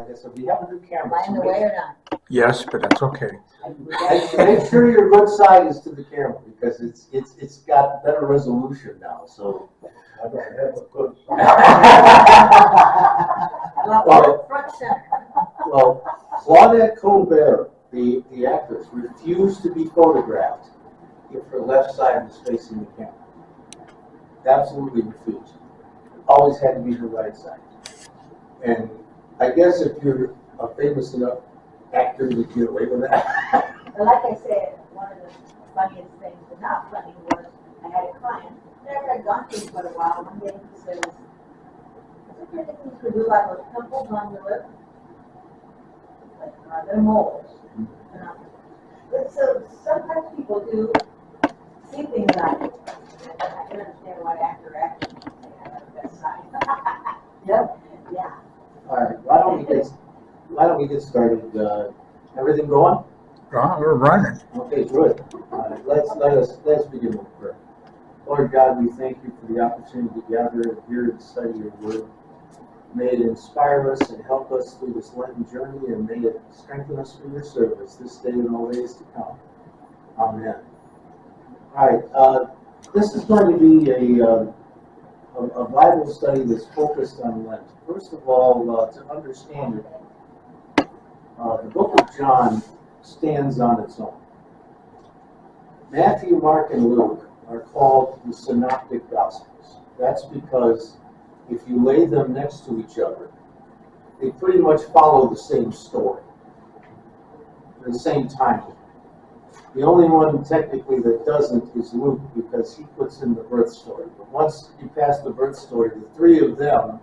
like I said, we have a new camera. Am I in the way or not? Yes, but that's okay. Make sure your good side is to the camera because it's got better resolution now. So. I don't have a good. Well, front center. Well, Claudette Colbert, the actress, refused to be photographed if her left side was facing the camera. Absolutely refused. Always had to be her right side. And I guess if you're a famous enough actor, you get away with that. But like I said, one of the funniest things, but not funny, was I had a client, never had gone through for a while. One day he says, "Is there anything you could do like those pimples on your lip? Like, they're moles." But so sometimes people do see things like it. And I can understand why actor actually have that side. Yep. Yeah. All right. Why don't we get started? Everything going? We're running. Okay, good. Let's begin with prayer. Lord God, we thank you for the opportunity to gather and hear and study your word. May it inspire us and help us through this Lenten journey, and may it strengthen us for your service this day and all days to come. Amen. All right. This is going to be a Bible study that's focused on Lent. First of all, to understand it, the book of John stands on its own. Matthew, Mark, and Luke are called the Synoptic Gospels. That's because if you lay them next to each other, they pretty much follow the same story, the same timing. The only one technically that doesn't is Luke, because he puts in the birth story. But once you pass the birth story, the three of them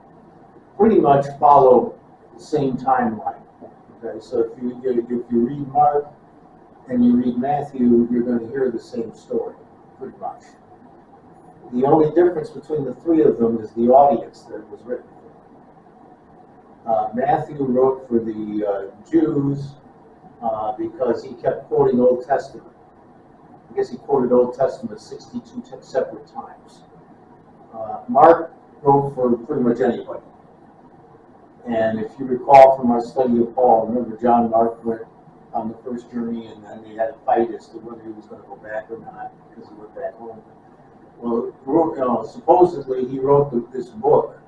pretty much follow the same timeline. Okay, so if you read Mark and you read Matthew, you're going to hear the same story, pretty much. The only difference between the three of them is the audience that it was written for. Matthew wrote for the Jews because he kept quoting Old Testament. I guess he quoted Old Testament 62 separate times. Mark wrote for pretty much anybody. And if you recall from our study of Paul, remember John Mark went on the first journey and then they had a fight as to whether he was going to go back or not because he went back home. Well, supposedly he wrote this book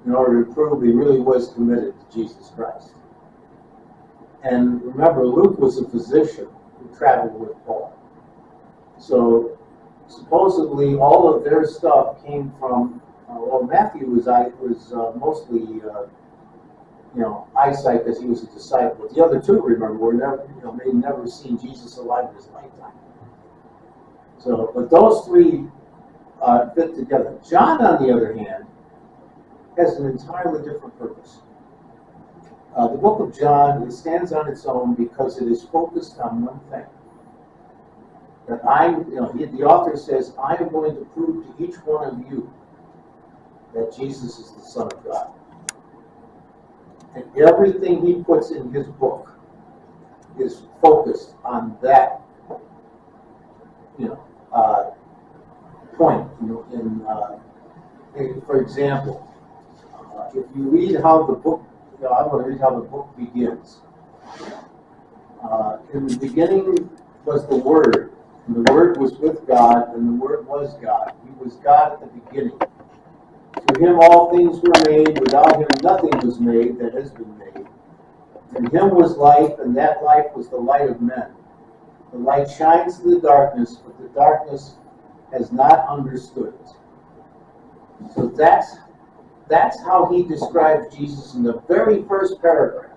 in order to prove he really was committed to Jesus Christ. And remember, Luke was a physician who traveled with Paul. So supposedly all of their stuff came from, Matthew was mostly eyesight because he was a disciple. The other two, remember, were never, they'd never seen Jesus alive in his lifetime. So, but those three fit together. John, on the other hand, has an entirely different purpose. The book of John, it stands on its own because it is focused on one thing. That the author says, I am going to prove to each one of you that Jesus is the Son of God. And everything he puts in his book is focused on that, point. For example, if you read how the book, I'm going to read how the book begins. In the beginning was the Word, and the Word was with God, and the Word was God. He was God at the beginning. To him all things were made. Without him nothing was made that has been made. In him was life, and that life was the light of men. The light shines in the darkness, but the darkness has not understood it. So that's how he describes Jesus in the very first paragraph.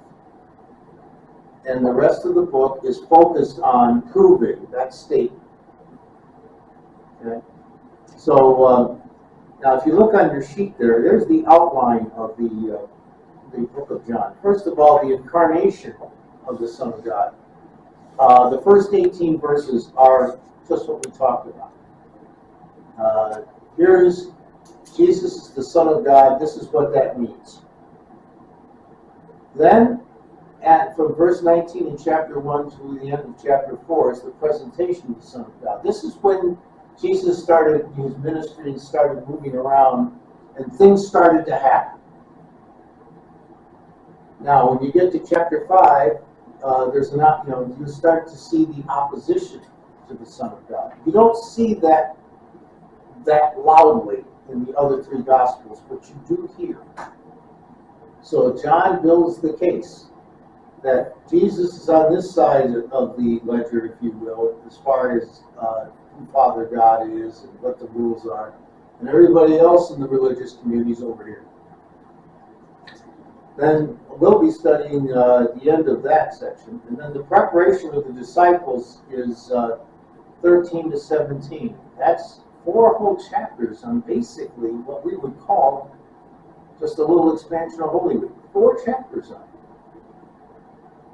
And the rest of the book is focused on proving that statement. Okay? So now if you look on your sheet there's the outline of the book of John. First of all, the incarnation of the Son of God. The first 18 verses are just what we talked about. Here's Jesus is the Son of God. This is what that means. Then, from verse 19 in chapter 1 to the end of chapter 4 is the presentation of the Son of God. This is when Jesus started his ministry and started moving around, and things started to happen. Now, when you get to chapter 5, there's not, you start to see the opposition to the Son of God. You don't see that loudly in the other three Gospels, but you do here. So John builds the case that Jesus is on this side of the ledger, if you will, as far as who Father God is and what the rules are, and everybody else in the religious community is over here. Then we'll be studying the end of that section, and then the preparation of the disciples is 13 to 17. That's 4 whole chapters on basically what we would call just a little expansion of Holy Week. 4 chapters on it.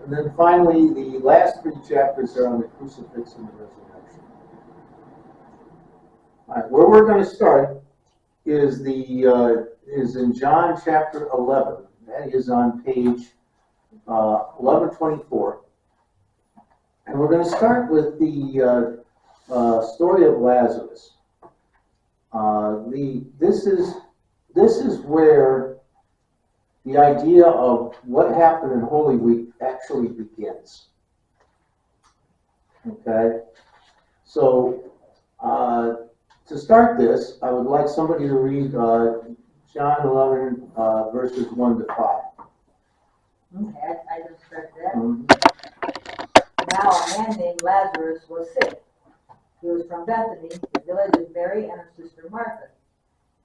And then finally, the last 3 chapters are on the crucifix and the resurrection. All right, where we're going to start is in John chapter 11. That is on page 1124. And we're going to start with the story of Lazarus. This is where the idea of what happened in Holy Week actually begins. Okay? So, to start this, I would like somebody to read John 11, verses 1 to 5. Okay, I just read that. Mm-hmm. Now a man named Lazarus was sick. He was from Bethany, the village of Mary and her sister Martha.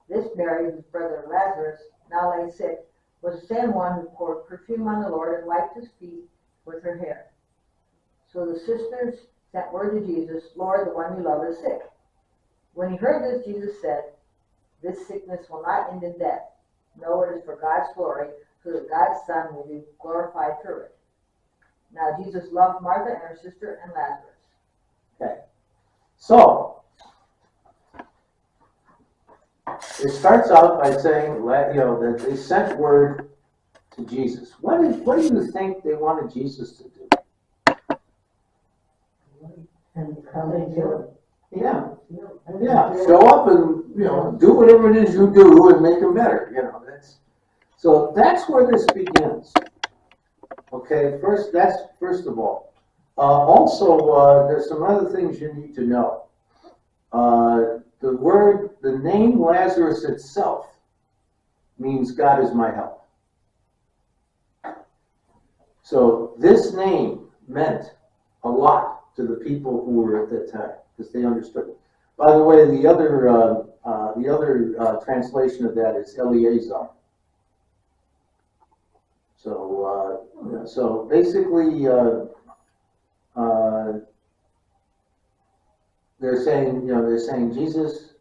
This Mary, whose brother Lazarus now lay sick, was the same one who poured perfume on the Lord and wiped his feet with her hair. So the sisters sent word to Jesus, Lord, the one you love is sick. When he heard this, Jesus said, this sickness will not end in death. No, it is for God's glory, so that God's Son will be glorified through it. Now Jesus loved Martha and her sister and Lazarus. Okay. So, it starts out by saying, that they sent word to Jesus. What do you think they wanted Jesus to do? And come and do it. Yeah. Yeah. Show up and, do whatever it is you do and make them better. That's where this begins. Okay, first of all. Also, there's some other things you need to know. The name Lazarus itself means God is my help. So this name meant a lot to the people who were at that time because they understood it. By the way, the other translation of that is Eleazar. So basically, they're saying, Jesus,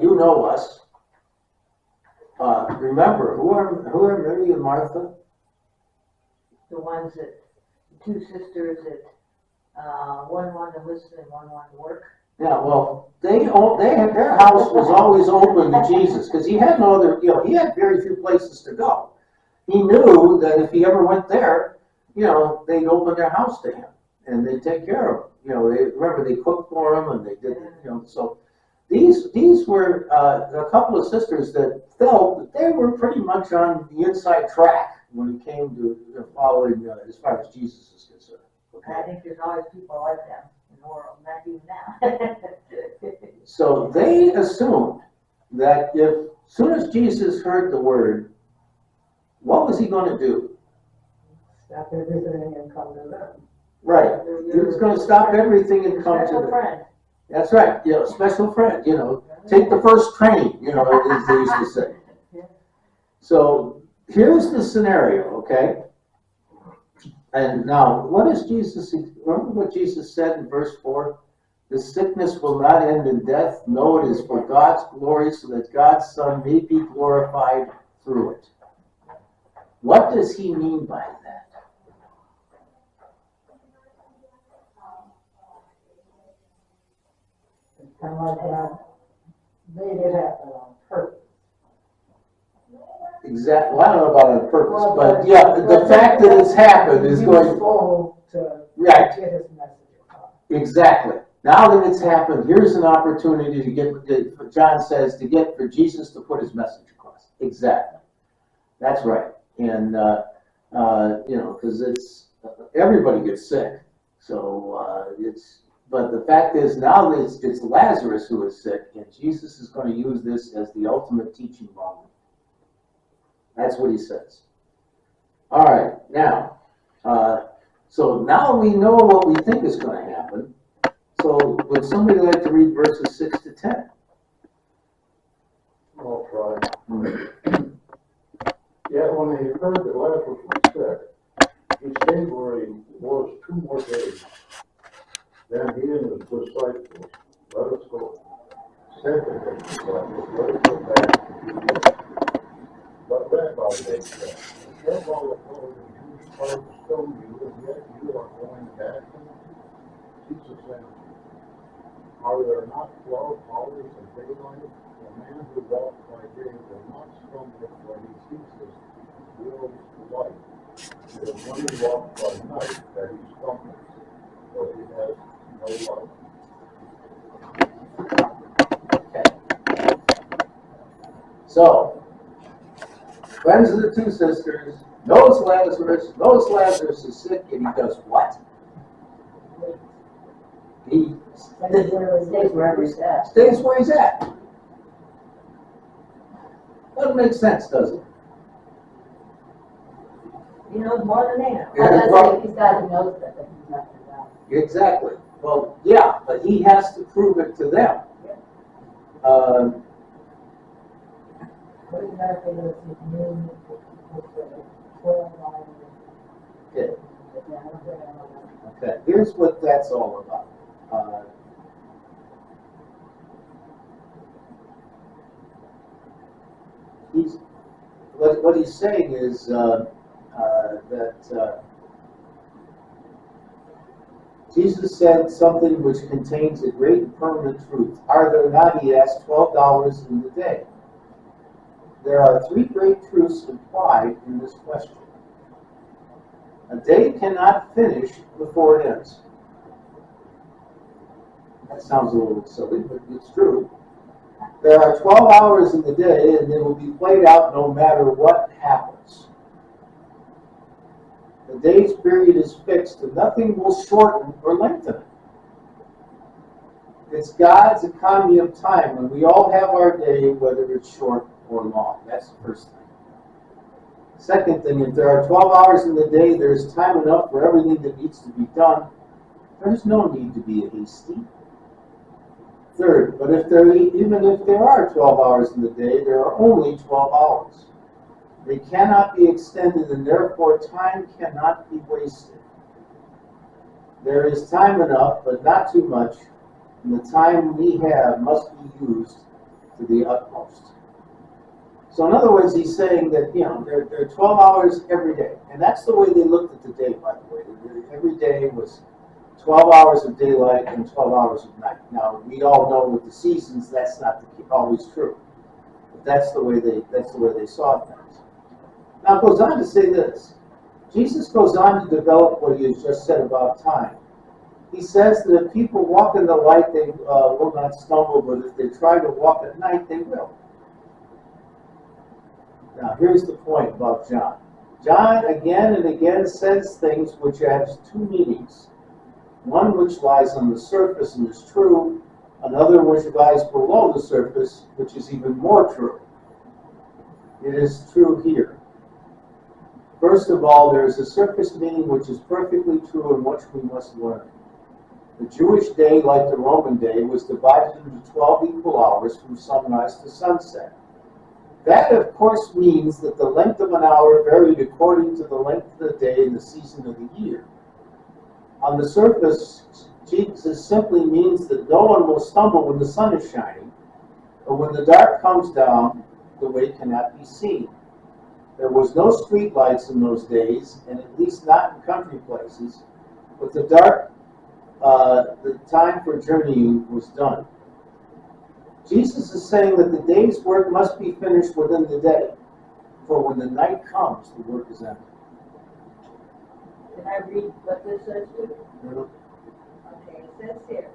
you know us. Remember, who are Mary and Martha? The ones the 2 sisters that one wanted to listen and one wanted to work. Yeah, well, their house was always open to Jesus because he had no other, he had very few places to go. He knew that if he ever went there, they'd open their house to him and they'd take care of him. They cooked for him and they did, so these were a couple of sisters that felt that they were pretty much on the inside track when it came to following as far as Jesus is concerned. Okay? I think there's always people like them in the world, not even now. So they assumed that as soon as Jesus heard the word, what was he going to do? Stop everything and come to them. Right. He was going to stop everything and come to them. Friend. That's right. Special friend. Take the first train. As they used to say. So here's the scenario. Okay. And now, remember what Jesus said in verse 4? The sickness will not end in death. No, it is for God's glory, so that God's Son may be glorified through it. What does he mean by that? It's kind of like God made it happen on purpose. Exactly. Well, I don't know about on purpose, but the fact that it's happened is going to right. Get his message across. Exactly. Now that it's happened, here's an opportunity to get, John says, for Jesus to put his message across. Exactly. That's right. And Because everybody gets sick. So but the fact is now it's Lazarus who is sick, and Jesus is going to use this as the ultimate teaching moment. That's what he says. All right, now, so now we know what we think is going to happen. So would somebody like to read verses 6 to 10? I'll try. Yet when they heard that Lazarus was sick, he stayed where he was 2 more days. Then he and his disciples, let us go. Said to his disciples, let us go back to Judea. But Rabbi, they said, have all the clothes and Jewish part to stone you, and yet you are going back to them? Jesus answered, are there not 12 hours of daylight? The man who walks by day will not stumble when he sees his world's light. It is when he walks by night that he stumbles, for he has no light. Okay. So, friends of the two sisters, knows Lazarus is sick, and he does what? He Stays wherever he's at. stays where he's at. Doesn't make sense, does it? He knows more than they know. Yeah, That's well- like he's got to know that he's not going to die. Exactly. Well, yeah, but he has to prove it to them. What is that thing that's his name? 12 hours. Okay. Yeah, I don't think I know that. Okay. Here's what that's all about. What he's saying is that Jesus said something which contains a great and permanent truth. Are there not, he asked, 12 hours in the day? There are 3 great truths implied in this question. A day cannot finish before it ends. That sounds a little silly, but it's true. There are 12 hours in the day, and they will be played out no matter what happens. The day's period is fixed, and nothing will shorten or lengthen it. It's God's economy of time, and we all have our day, whether it's short or long. That's the first thing. Second thing, if there are 12 hours in the day, there's time enough for everything that needs to be done. There's no need to be hasty. Third, but even if there are 12 hours in the day, there are only 12 hours. They cannot be extended, and therefore time cannot be wasted. There is time enough, but not too much, and the time we have must be used to the utmost. So in other words, he's saying that, there are 12 hours every day. And that's the way they looked at the day, by the way. Every day was 12 hours of daylight and 12 hours of night. Now, we all know with the seasons, that's not always true. But that's the way they saw things. Now, it goes on to say this. Jesus goes on to develop what he has just said about time. He says that if people walk in the light, they will not stumble, but if they try to walk at night, they will. Now, here's the point about John. John again and again says things which have 2 meanings. One which lies on the surface and is true, another which lies below the surface, which is even more true. It is true here. First of all, there is a surface meaning which is perfectly true and which we must learn. The Jewish day, like the Roman day, was divided into 12 equal hours from sunrise to sunset. That, of course, means that the length of an hour varied according to the length of the day and the season of the year. On the surface, Jesus simply means that no one will stumble when the sun is shining, or when the dark comes down, the way cannot be seen. There was no street lights in those days, and at least not in country places, but the time for journeying was done. Jesus is saying that the day's work must be finished within the day, for when the night comes, the work is ended. Can I read what this says too? Mm-hmm. Okay, it says here,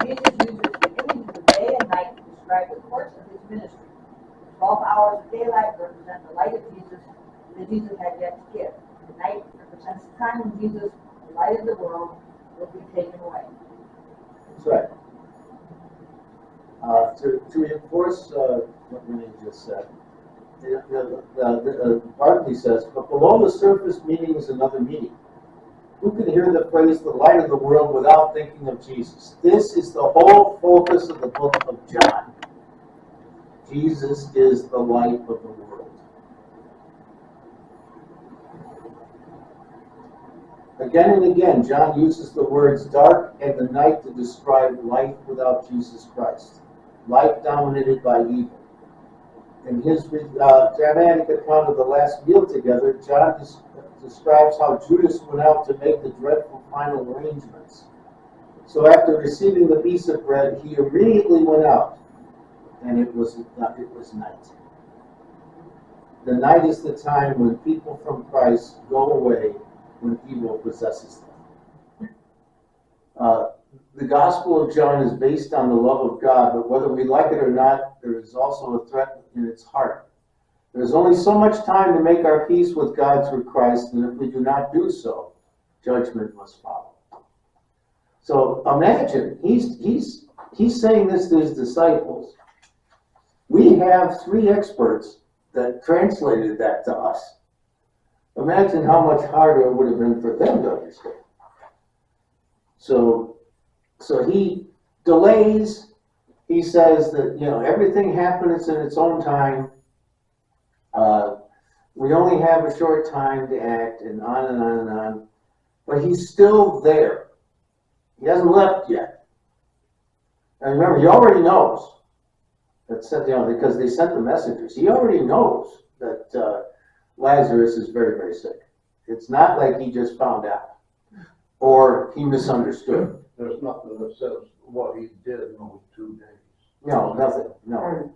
Jesus uses the image of the day and night to describe the course of his ministry. 12 hours of daylight represent the light of Jesus that Jesus had yet to give. The time when Jesus, the light of the world, will be taken away. That's right. To reinforce what Renee just said, Barclay says, but below the surface meaning is another meaning. Who can hear the phrase, the light of the world, without thinking of Jesus? This is the whole focus of the book of John. Jesus is the light of the world. Again and again, John uses the words dark and the night to describe life without Jesus Christ. Life dominated by evil. In his dramatic account of the last meal together, John describes how Judas went out to make the dreadful final arrangements. So after receiving the piece of bread, he immediately went out, and it was night. The night is the time when people from Christ go away, when evil possesses them. The Gospel of John is based on the love of God, but whether we like it or not, there is also a threat in its heart. There's only so much time to make our peace with God through Christ, and if we do not do so, judgment must follow. So imagine, he's saying this to his disciples. We have 3 experts that translated that to us. Imagine how much harder it would have been for them to understand. So he delays. He says that, everything happens in its own time. We only have a short time to act, and on and on and on. But he's still there. He hasn't left yet. And remember, he already knows that, because they sent the messengers. He already knows that Lazarus is very, very sick. It's not like he just found out or he misunderstood. There's nothing that says what he did in those 2 days. No, nothing. No.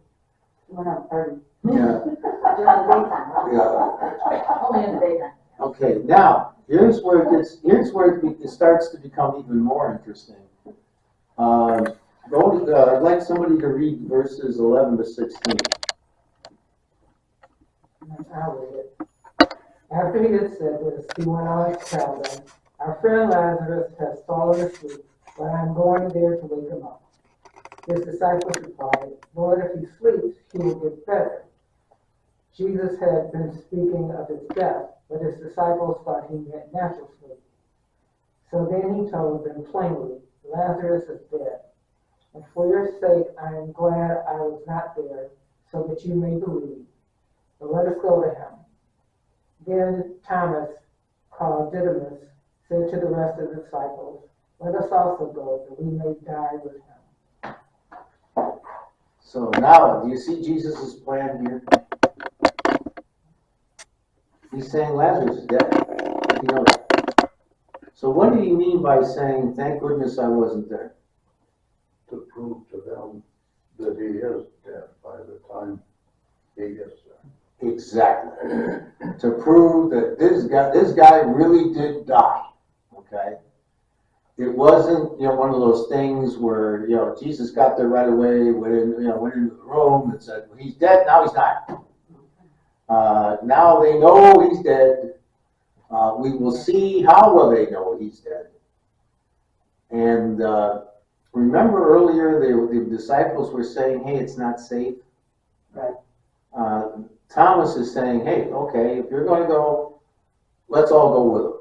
Went out party. Yeah. During the daytime. Yeah. Only in the daytime. Okay. Now here's where it starts to become even more interesting. I'd like somebody to read verses 11 to 16. I'll read it. After he had said this, he went on to tell them, our friend Lazarus has fallen asleep, but I'm going there to wake him up. His disciples replied, Lord, if he sleeps, he will get better. Jesus had been speaking of his death, but his disciples thought he meant natural sleep. So then he told them plainly, Lazarus is dead. And for your sake, I am glad I was not there, so that you may believe. But let us go to him. Then Thomas, called Didymus, said to the rest of the disciples, let us also go, that we may die with him. So now, do you see Jesus' plan here? He's saying Lazarus is dead. You know that. So what do you mean by saying, thank goodness I wasn't there? To prove to them that he is dead by the time he gets there. Exactly. To prove that this guy really did die. Okay? It wasn't, one of those things where, Jesus got there right away, went into the room and said, well, he's dead, now he's not. Now they know he's dead. We will see how well they know he's dead. And remember earlier, the disciples were saying, hey, it's not safe. Right. Thomas is saying, hey, okay, if you're going to go, let's all go with him.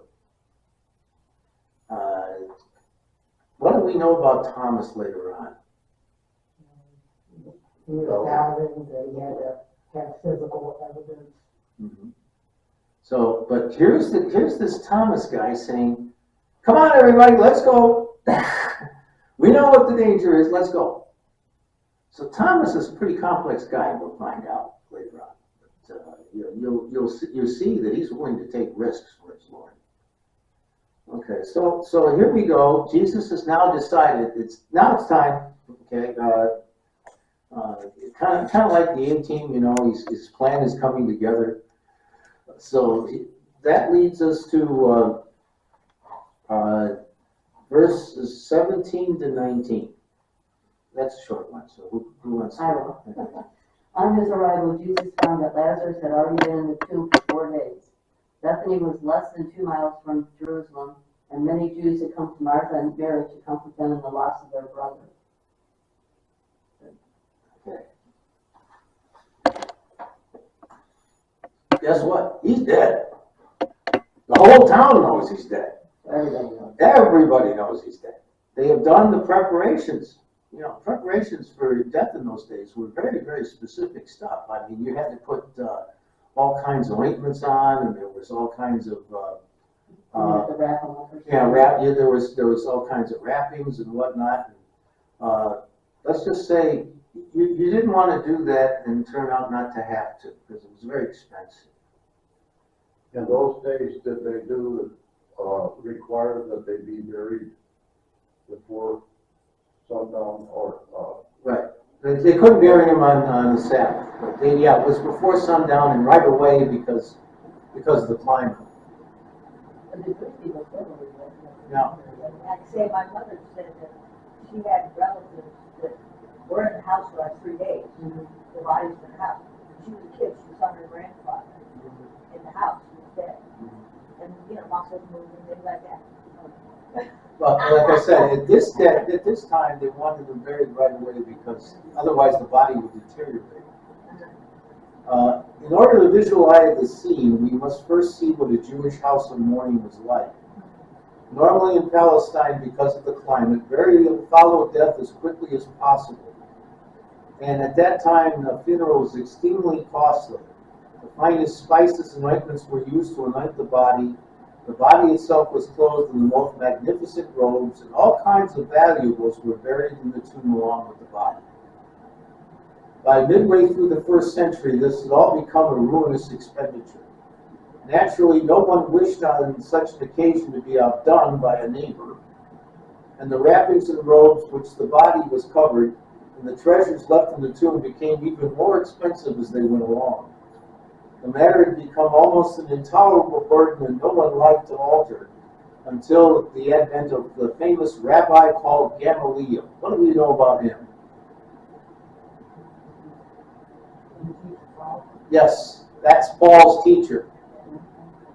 What do we know about Thomas later on? He was doubting that he had to have physical evidence. Mm-hmm. So, but here's this Thomas guy saying, come on, everybody, let's go. We know what the danger is, let's go. So Thomas is a pretty complex guy, we'll find out later on. But, you'll see that he's willing to take risks for his Lord. Okay, so here we go. Jesus has now decided it's time. Okay, kind of like the A-Team, his plan is coming together. So that leads us to verses 17 to 19. That's a short one. So who wants to? I will. On his arrival, Jesus found that Lazarus had already been in the tomb for 4 days. Bethany was less than 2 miles from Jerusalem, and many Jews had come to Martha and Mary to comfort them in the loss of their brother. Guess what? He's dead. The whole town knows he's dead. Everybody knows. Everybody knows he's dead. They have done the preparations. You know, preparations for death in those days were very, very specific stuff. I mean, you had to put all kinds of ointments on, and there was all kinds of The wrap them up or yeah, there was all kinds of wrappings and whatnot. Let's just say you didn't want to do that and turn out not to have to, because it was very expensive. In those days, did they require that they be buried before sundown or, Right. They couldn't bury him on the Sabbath, but it was before sundown and right away because of the climate. But the Jewish people still believe that. Yeah. Like say, my mother said that she had relatives that were in the house for like 3 days. The bodies in the house. She was a kid, she saw her grandfather in the house, she was dead. And, you know, muscles moving, things like that. But like I said, at this time, they wanted him buried right away because otherwise the body would deteriorate. In order to visualize the scene, we must first see what a Jewish house of mourning was like. Normally in Palestine, because of the climate, burial followed death as quickly as possible. And at that time, the funeral was extremely costly. The finest spices and ointments were used to anoint the body. The body itself was clothed in the most magnificent robes, and all kinds of valuables were buried in the tomb along with the body. By midway through the 1st century, this had all become a ruinous expenditure. Naturally, no one wished on such an occasion to be outdone by a neighbor, and the wrappings and robes which the body was covered and the treasures left in the tomb became even more expensive as they went along. The matter had become almost an intolerable burden and no one liked to alter until the advent of the famous rabbi called Gamaliel. What do we know about him? Yes, that's Paul's teacher.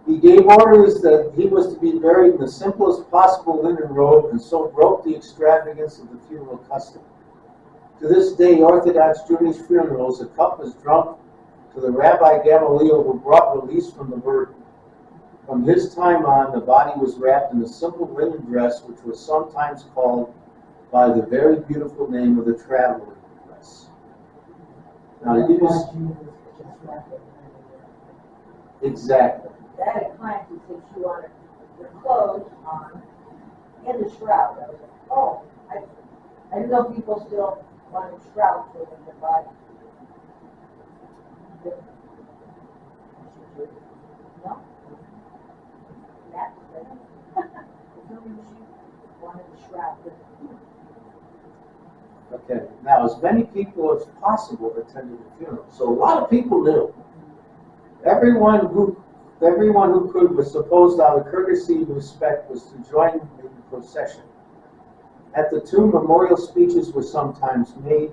He gave orders that he was to be buried in the simplest possible linen robe and so broke the extravagance of the funeral custom. To this day, Orthodox Jewish funerals, a cup was drunk to the Rabbi Gamaliel who brought release from the burden. From his time on, the body was wrapped in a simple linen dress which was sometimes called by the very beautiful name of the traveling dress. Now, it was exactly. I had a client who said she wanted the clothes on and the shroud. I was like, oh, I didn't know people still wanted shrouds over their body. No. That's it. She wanted the shroud. Okay. Now, as many people as possible attended the funeral. So a lot of people knew. Everyone who could was supposed out of courtesy and respect was to join in the procession. At the tomb, memorial speeches were sometimes made.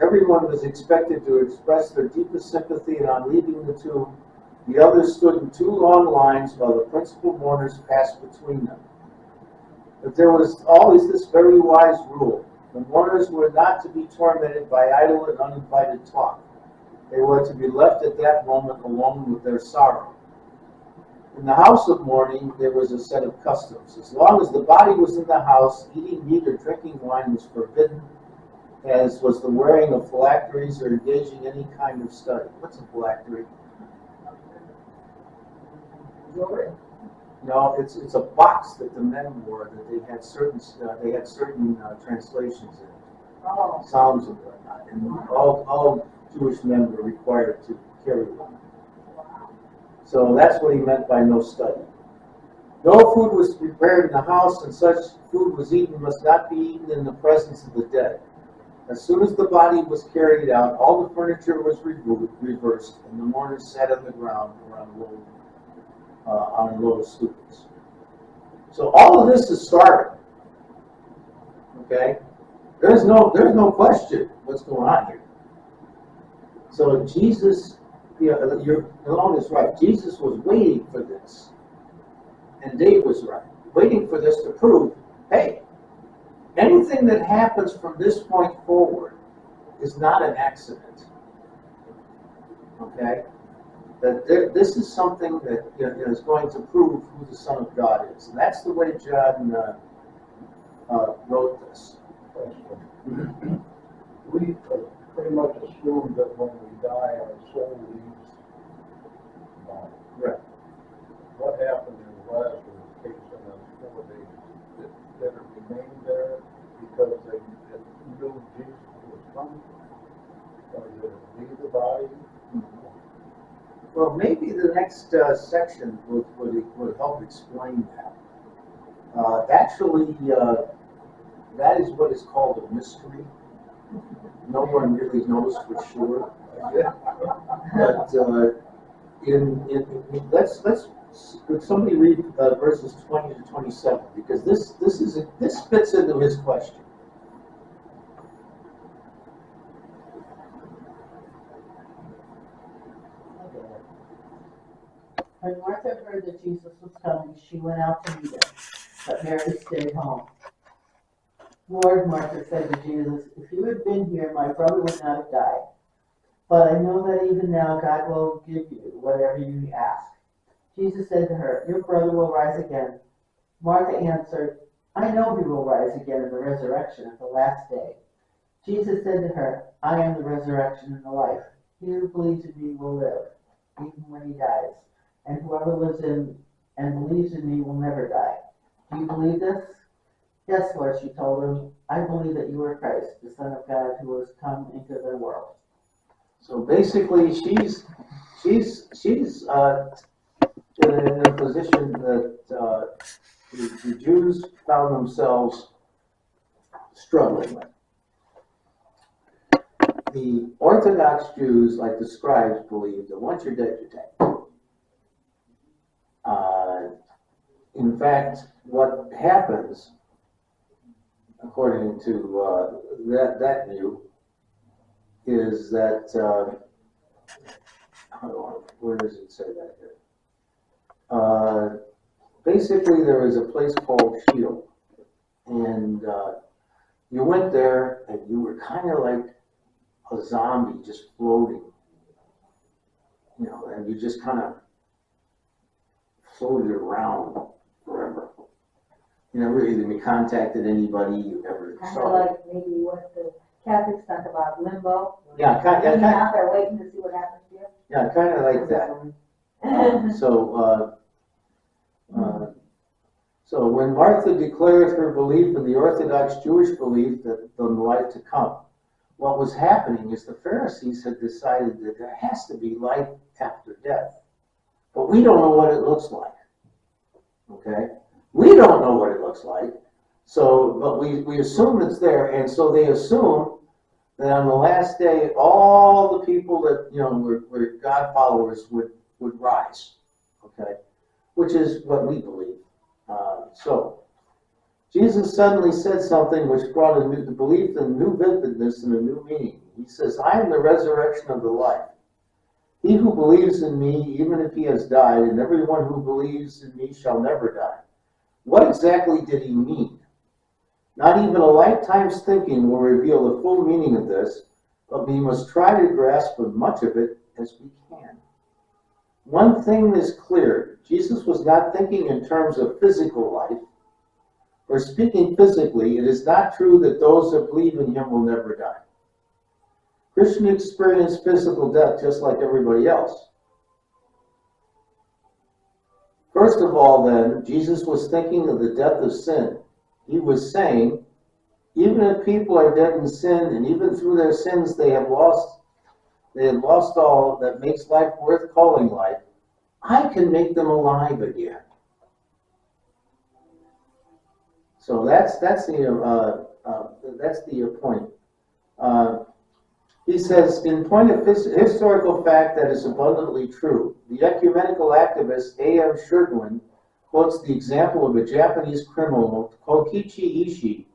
Everyone was expected to express their deepest sympathy, and on leaving the tomb, the others stood in 2 long lines while the principal mourners passed between them. But there was always this very wise rule. The mourners were not to be tormented by idle and uninvited talk. They were to be left at that moment alone with their sorrow. In the house of mourning, there was a set of customs. As long as the body was in the house, eating meat or drinking wine was forbidden, as was the wearing of phylacteries or engaging in any kind of study. What's a phylactery? Jewelry? No, it's a box that the men wore that they had certain translations in it, Oh. psalms and whatnot, and all Jewish men were required to carry one. So that's what he meant by no study. No food was prepared in the house, and such food was eaten must not be eaten in the presence of the dead. As soon as the body was carried out, all the furniture was reversed, and the mourners sat on the ground or on low stools. So all of this is started. Okay, there's no question what's going on here. So Jesus you're along is right. Jesus was waiting for this, and Dave was right. Waiting for this to prove, hey, anything that happens from this point forward is not an accident. Okay? That this is something that is going to prove who the Son of God is. And that's the way John wrote this. We pretty much assume that when we die, our soul leaves the body. Right. What happened in Lazarus' case in those 4 days? Did it remain there because they knew Jesus was coming? Or did it leave the body? Well, maybe the next section would help explain that. Actually, that is what is called a mystery. No one really knows for sure. But let's could somebody read verses 20 to 27, because this fits into his question. When Martha heard that Jesus was coming, she went out to meet him, but Mary stayed home. Lord, Martha said to Jesus, if you had been here, my brother would not have died. But I know that even now God will give you whatever you ask. Jesus said to her, your brother will rise again. Martha answered, I know he will rise again in the resurrection at the last day. Jesus said to her, I am the resurrection and the life. He who believes in me will live, even when he dies. And whoever lives in and believes in me will never die. Do you believe this? Yes, Lord, she told him. I believe that you are Christ, the Son of God, who has come into the world. So basically, she's in a position that the Jews found themselves struggling with. The Orthodox Jews, like the scribes, believed that once you're dead, you're dead. In fact, what happens, according to that view, is that where does it say that here? Basically, there is a place called Sheol, and you went there, and you were kind of like a zombie, just floating, and you just kind of floated around forever. You never really contacted anybody you ever Kind of saw. like maybe what the Catholics talk about limbo. Yeah, Hanging out there waiting to see what happens to you. yeah, kind of like that. So when Martha declared her belief in the Orthodox Jewish belief that in the life to come, what was happening is the Pharisees had decided that there has to be life after death. But we don't know what it looks like. Okay? We don't know what it looks like. So, but we assume it's there, and so they assume that on the last day, all the people that were God followers would rise. Okay? Which is what we believe. So Jesus suddenly said something which brought the belief in new vividness and a new meaning. He says, I am the resurrection of the life. He who believes in me, even if he has died, and everyone who believes in me shall never die. What exactly did he mean? Not even a lifetime's thinking will reveal the full meaning of this, but we must try to grasp as much of it as we can. One thing is clear. Jesus was not thinking in terms of physical life. Or speaking physically, it is not true that those that believe in him will never die. Christians experience physical death just like everybody else. First of all, then, Jesus was thinking of the death of sin. He was saying, even if people are dead in sin, and even through their sins they have lost all that makes life worth calling life, I can make them alive again. So that's the point. He says, in point of historical fact that is abundantly true, the ecumenical activist A.M. Shurgwin quotes the example of a Japanese criminal, Kokichi Ishii.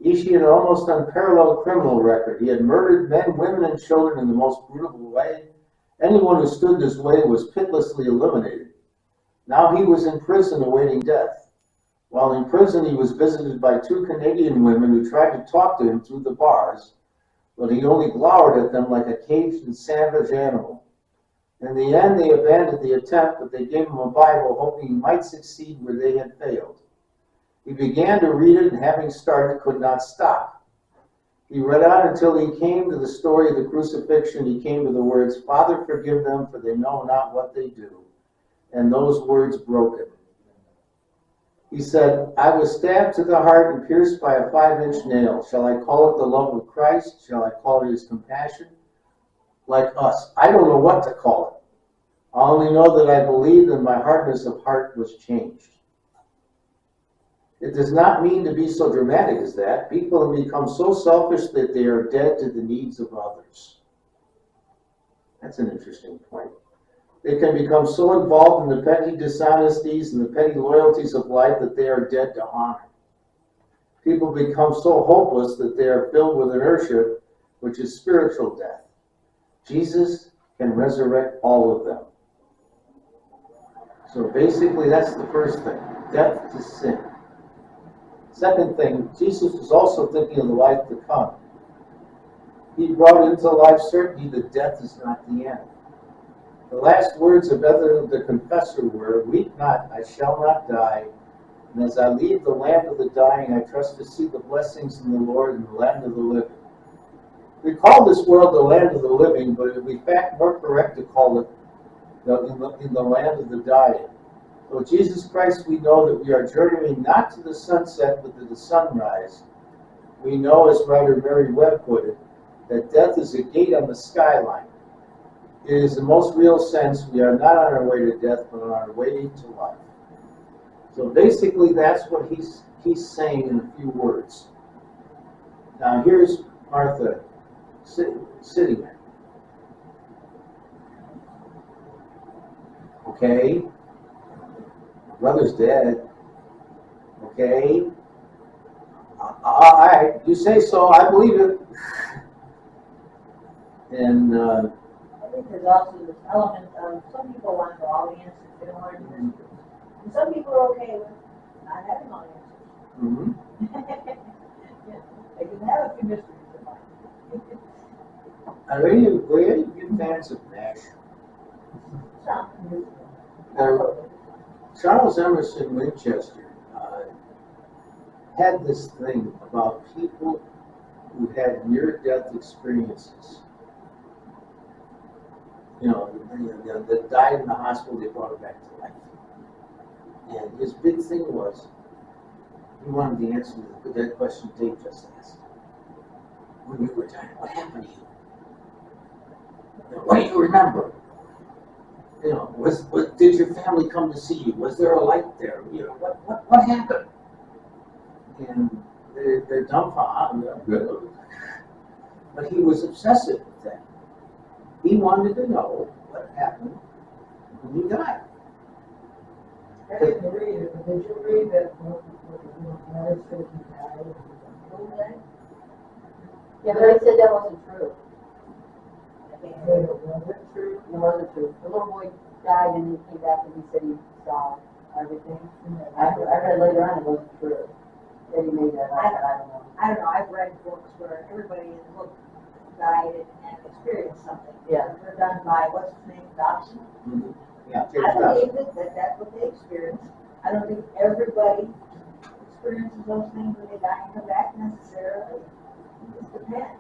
Ishii had an almost unparalleled criminal record. He had murdered men, women, and children in the most brutal way, Anyone who stood in his way was pitilessly eliminated. Now he was in prison awaiting death. While in prison, he was visited by two Canadian women who tried to talk to him through the bars, but he only glowered at them like a caged and savage animal. In the end, they abandoned the attempt, but they gave him a Bible, hoping he might succeed where they had failed. He began to read it, and having started, could not stop. He read on until he came to the story of the crucifixion. He came to the words, "Father, forgive them, for they know not what they do." And those words broke him. He said, "I was stabbed to the heart and pierced by a 5-inch nail. Shall I call it the love of Christ? Shall I call it his compassion? Like us. I don't know what to call it. I only know that I believed and my hardness of heart was changed." It does not mean to be so dramatic as that. People have become so selfish that they are dead to the needs of others. That's an interesting point. They can become so involved in the petty dishonesties and the petty loyalties of life that they are dead to honor. People become so hopeless that they are filled with inertia, which is spiritual death. Jesus can resurrect all of them. So basically, that's the first thing, death to sin. Second thing, Jesus was also thinking of the life to come. He brought into life certainty that death is not the end. The last words of Ezra the confessor were, "Weep not, I shall not die, and as I leave the land of the dying, I trust to see the blessings in the Lord in the land of the living." We call this world the land of the living, but it would be in fact more correct to call it in the land of the dying. So Jesus Christ, we know that we are journeying not to the sunset, but to the sunrise. We know, as writer Mary Webb put it, that death is a gate on the skyline. It is the most real sense we are not on our way to death, but on our way to life. So basically, that's what he's saying in a few words. Now here's Martha sitting there. Okay, my brother's dead. Okay, all right, you say so, I believe it. And I think there's also this element of some people want to know all the answers, they don't want to do mysteries. And some people are okay with not having all the answers. Yeah, they can have a few mysteries in life. are any of you fans of MASH? Some. Charles Emerson Winchester had this thing about people who had near-death experiences. That died in the hospital, they brought it back to life. And his big thing was, he wanted the answer to that question Dave just asked. When you were dying, what happened to you? What do you remember? Did your family come to see you? Was there a light there? What happened? And they're dumbfounded. But he was obsessive with that. He wanted to know what happened when you died. I didn't read it, but did you read that Mary said he died? Yeah, but I said that wasn't true. Was it true? It wasn't true. The little boy died and he came back and he said he saw everything. I read later on it wasn't true. That he made that up, but I don't know. I don't know, I've read books where everybody in the book died and experienced something. Yeah. They're done by, what's his name, Dobson? Mm-hmm. Yeah, I believe that that's what they experienced. I don't think everybody experiences those things when they die and come back necessarily. It just depends.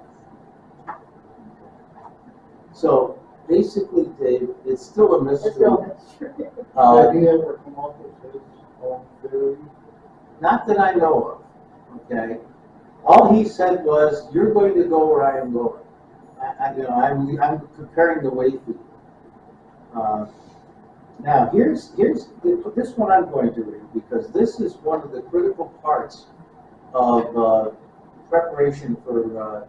So basically, Dave, it's still a mystery. It's still true. Did he ever come up with his own theory? Not that I know of. Okay. All he said was, "You're going to go where I am going." I'm preparing the way for you. Now here's this one I'm going to read, because this is one of the critical parts of preparation for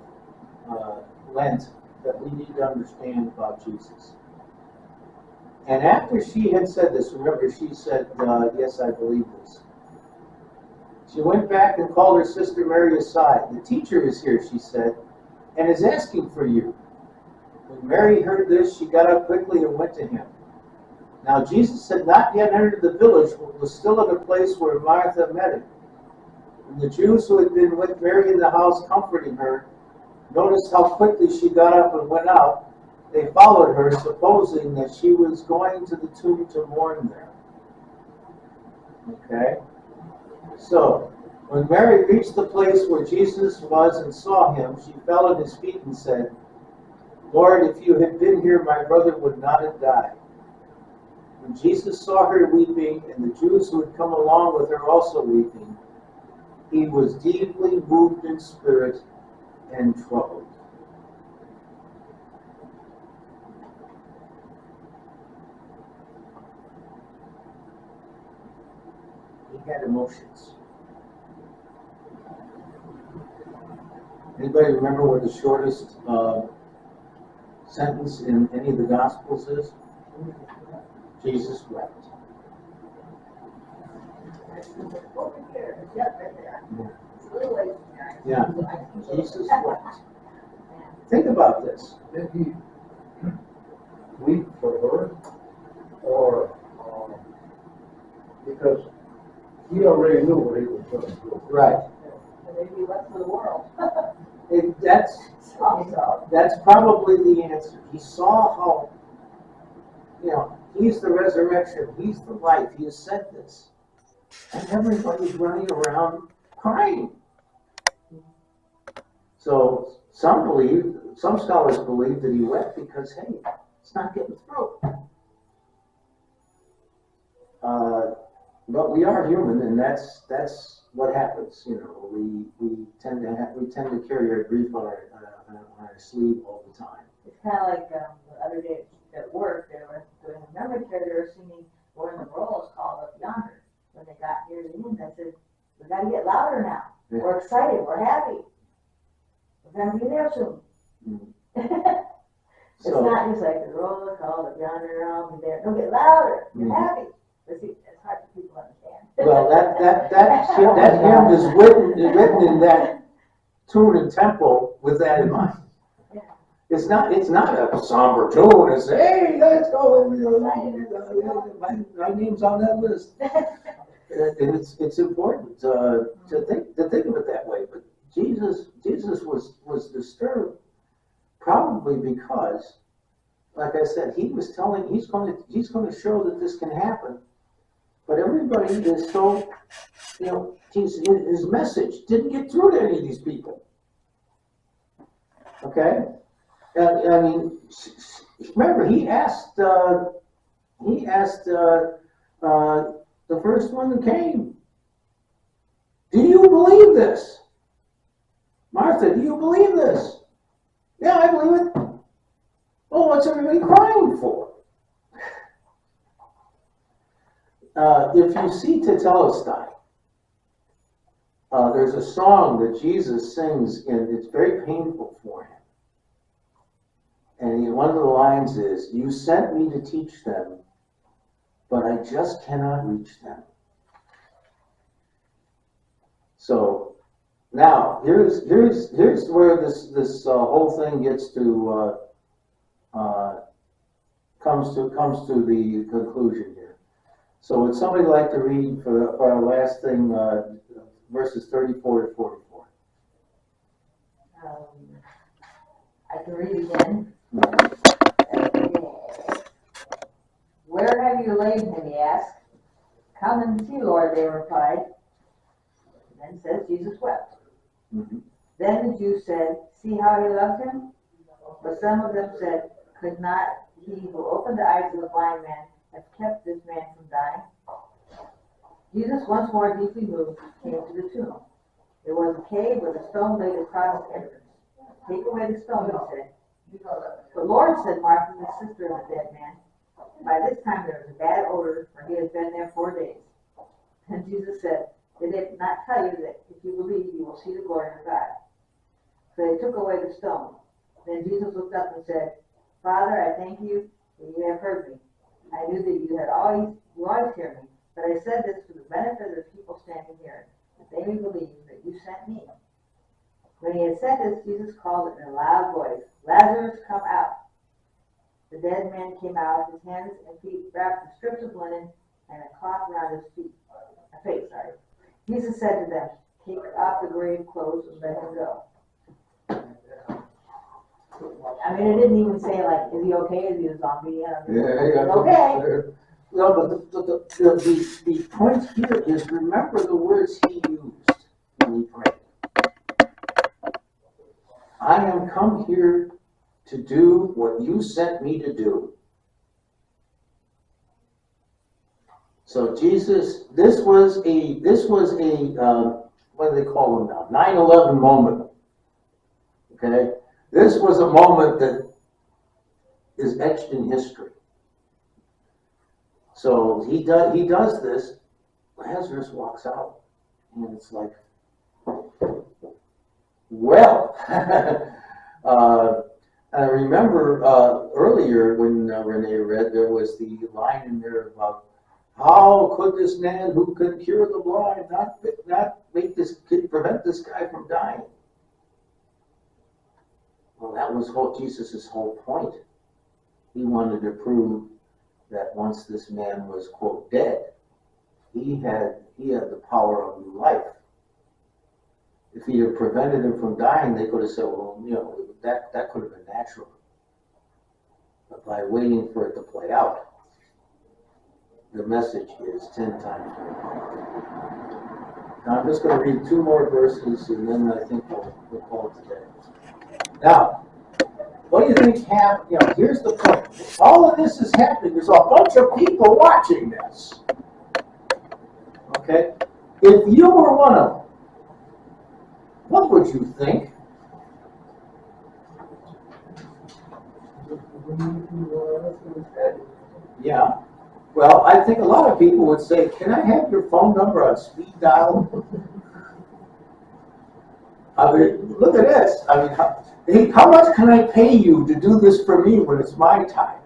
Lent that we need to understand about Jesus. And after she had said this, remember, she said, "Yes, I believe this." She went back and called her sister Mary aside. "The teacher is here," she said, "and is asking for you." When Mary heard this, she got up quickly and went to him. Now Jesus had not yet entered the village, but was still at a place where Martha met him. And the Jews who had been with Mary in the house comforting her noticed how quickly she got up and went out. They followed her, supposing that she was going to the tomb to mourn there. Okay? So, when Mary reached the place where Jesus was and saw him, she fell at his feet and said, Lord, if you had been here, my brother would not have died. When Jesus saw her weeping, and the Jews who had come along with her also weeping, he was deeply moved in spirit and troubled. He had emotions. Anybody remember what the shortest sentence in any of the Gospels is? Jesus wept. Over here, yep, right there. It's a little ways from there. Yeah, Jesus wept. Think about this. Did he weep for her? Or, because he already knew what he was going to do. Right. And maybe he wept for the world. That's probably the answer. He saw how, he's the resurrection, he's the life, he has said this. And everybody's running around crying. So some scholars believe that he wept because, hey, it's not getting through. But we are human, and that's what happens. We tend to carry our grief on our sleeve all the time. It's kind of like the other day at work, they were doing a memory care, they were singing "Where in the World" is called Up Yonder. When they got near the end, I said, we got to get louder now. Yeah. We're excited, we're happy. We're going to be there soon. Mm-hmm. It's not just like the roll is called Up Yonder, I'll be there. No, get louder, you're happy. But see, it's hard for people to understand. Well, that hymn is written in that tune and tempo with that in mind. Yeah. It's not a somber tune. It's hey, let's go. My name's on that list. And it's important to think of it that way. But Jesus was disturbed probably because, like I said, he's going to show that this can happen. But everybody is so, his message didn't get through to any of these people. Okay? I mean, remember, he asked the first one that came, do you believe this? Martha, do you believe this? Yeah, I believe it. Well, what's everybody crying for? If you see Tetelestai, there's a song that Jesus sings, and it's very painful for him. And one of the lines is, you sent me to teach them, but I just cannot reach them. So now here's where this whole thing gets to comes to the conclusion here. So would somebody like to read for our last thing, verses 34 to 44? I can read again. Where have you laid him, he asked. Come and see, Lord, they replied. And then says Jesus wept. Mm-hmm. Then the Jews said, see how he loved him? But some of them said, could not he who opened the eyes of the blind man have kept this man from dying? Jesus, once more deeply moved, came to the tomb. There was a cave with a stone laid across the entrance. Take away the stone, he said. But Lord, said Martha, the sister of the dead man, by this time there was a bad odor, for he had been there 4 days. And Jesus said, did it not tell you that if you believe, you will see the glory of God? So they took away the stone. Then Jesus looked up and said, Father, I thank you that you have heard me. I knew that you always hear me, but I said this for the benefit of the people standing here, that they may believe that you sent me. When he had said this, Jesus called in a loud voice, Lazarus, come out. The dead man came out, his hands and feet wrapped in strips of linen and a cloth around his face. Jesus said to them, "Take off the grave clothes and let him go." I mean, it didn't even say like, is he okay? Is he a zombie? Okay. No, but the point here is remember the words he used when he prayed. I am come here to do what you sent me to do. So Jesus, this was a what do they call them now? 9/11 moment. Okay, this was a moment that is etched in history. So he does this. Lazarus walks out, and it's like, well. I remember earlier when Renee read, there was the line in there about how could this man who could cure the blind not prevent this guy from dying? Well, that was Jesus' whole point. He wanted to prove that once this man was, quote, dead, he had the power of new life. If he had prevented him from dying, they could have said, well, that could have been natural. But by waiting for it to play out, the message is 10 times more. Now I'm just going to read 2 more verses, and then I think we'll call it today. Now, what do you think happened? Here's the point. All of this is happening. There's a bunch of people watching this. Okay? If you were one of them, what would you think? Yeah. Well, I think a lot of people would say, can I have your phone number on speed dial? I mean, look at this. I mean, how much can I pay you to do this for me when it's my time?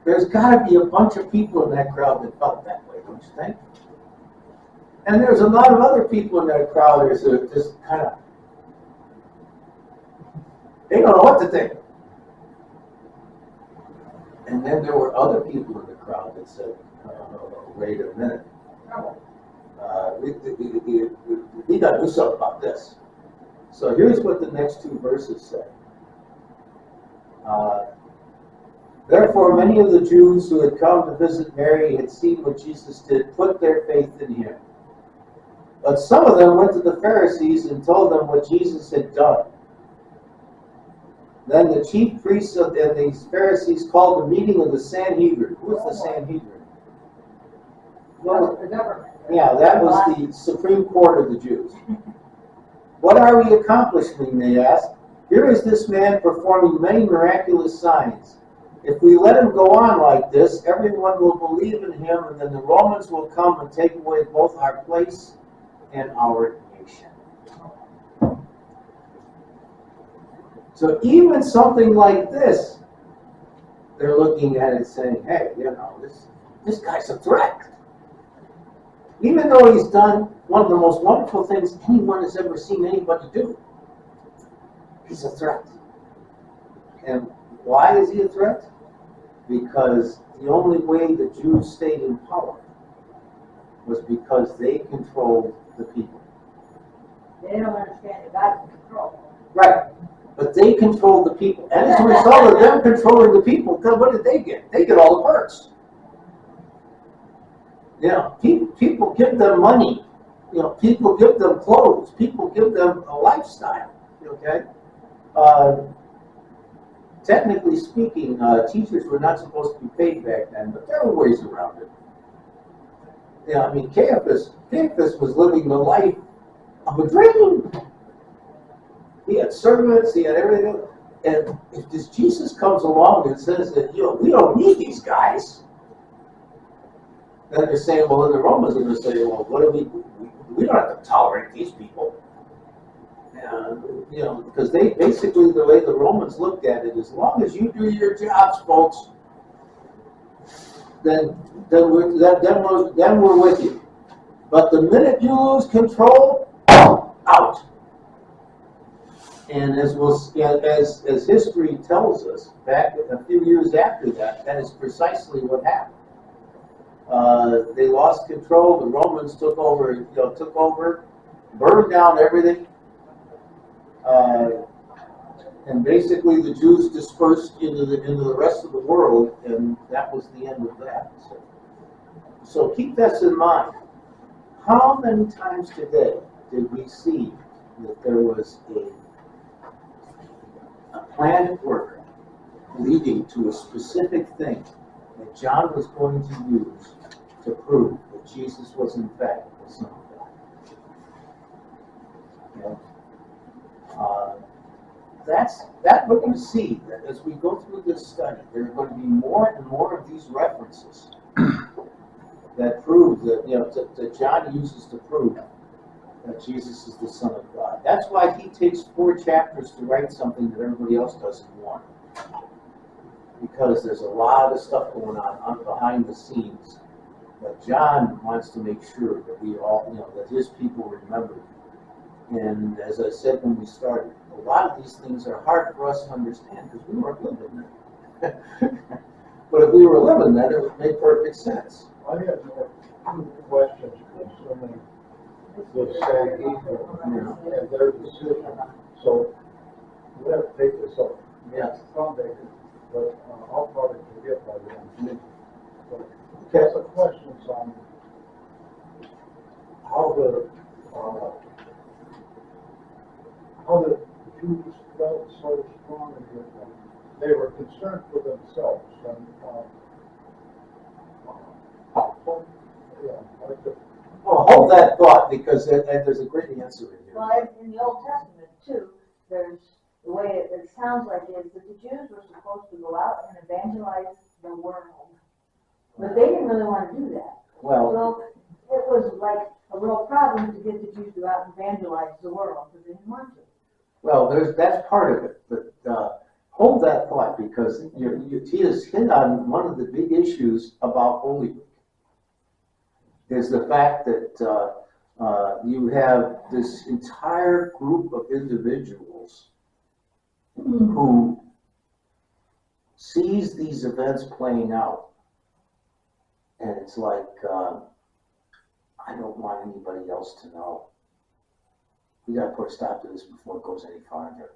There's got to be a bunch of people in that crowd that felt that way, don't you think? And there's a lot of other people in that crowd that are just kind of, they don't know what to think. And then there were other people in the crowd that said, wait a minute. We got to do something about this. So here's what the next 2 verses say. Therefore, many of the Jews who had come to visit Mary had seen what Jesus did, put their faith in him. But some of them went to the Pharisees and told them what Jesus had done. Then the chief priests and these Pharisees called a meeting of the Sanhedrin. Who was the Sanhedrin? Well, the government. Yeah, that was the Supreme Court of the Jews. What are we accomplishing, they asked. Here is this man performing many miraculous signs. If we let him go on like this, everyone will believe in him, and then the Romans will come and take away both our place and our nation. So even something like this, they're looking at it saying, hey, this guy's a threat. Even though he's done one of the most wonderful things anyone has ever seen anybody do, he's a threat. And why is he a threat? Because the only way the Jews stayed in power was because they controlled the people. They don't understand that God's in control. Right. But they controlled the people. And as a result of them controlling the people, what did they get? They get all the perks. People give them money. People give them clothes. People give them a lifestyle. Okay? Technically speaking, teachers were not supposed to be paid back then, but there were ways around it. Caiaphas was living the life of a dream. He had servants, he had everything. And if this Jesus comes along and says that, we don't need these guys, then they're saying, well, then the Romans are going to say, well, what do we don't have to tolerate these people. Because they basically, the way the Romans looked at it, as long as you do your jobs, folks, then we're with you. But the minute you lose control, out. And as history tells us, back a few years after that, that is precisely what happened. They lost control. The Romans took over, burned down everything, and basically the Jews dispersed into the rest of the world, and that was the end of that. So keep this in mind. How many times today did we see that there was a plan at work leading to a specific thing that John was going to use to prove that Jesus was in fact the Son of God? Okay. That we're going to see that as we go through this study, there are going to be more and more of these references that prove that, that John uses to prove that Jesus is the Son of God. That's why he takes 4 chapters to write something that everybody else does in 1. Because there's a lot of stuff going on behind the scenes that John wants to make sure that we all, that his people remember. And as I said when we started, a lot of these things are hard for us to understand because we weren't living them. But if we were living that, it would make perfect sense. I have 2 questions concerning the Sanhedrin and their decision. So we have to take this up next Sunday, but I'll probably forget by then. But there's a question on how the Jews felt so strongly with them. They were concerned for themselves, and Well, hold that thought because there's a great answer in here. Well, in the Old Testament too, there's the way it sounds like is that the Jews were supposed to go out and evangelize the world, but they didn't really want to do that. Well, So it was like a real problem to get the Jews to go out and evangelize the world because they didn't want to. well, that's part of it, but hold that thought because he has hit on one of the big issues about Holy Week. Is the fact that you have this entire group of individuals who sees these events playing out, and it's like, I don't want anybody else to know. We got to put a stop to this before it goes any farther.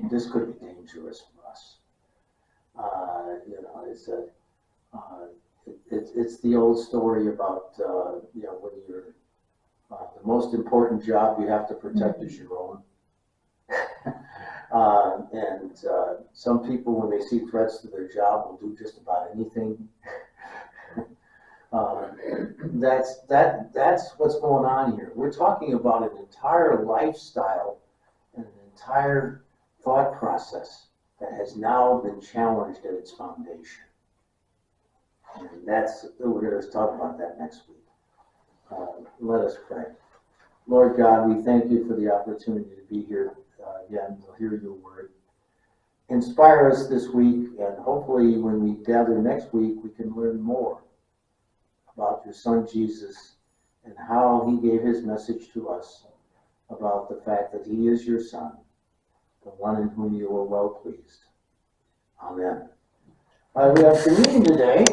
This could be dangerous for us. It's the old story about when you're the most important job you have to protect is your own. And some people, when they see threats to their job, will do just about anything. That's what's going on here. We're talking about an entire lifestyle and an entire thought process that has now been challenged at its foundation. And we're going to talk about that next week. Let us pray. Lord God, we thank you for the opportunity to be here again to hear your word. Inspire us this week, and hopefully when we gather next week, we can learn more about your son Jesus and how he gave his message to us about the fact that he is your son, the one in whom you are well pleased. Amen. We have communion today.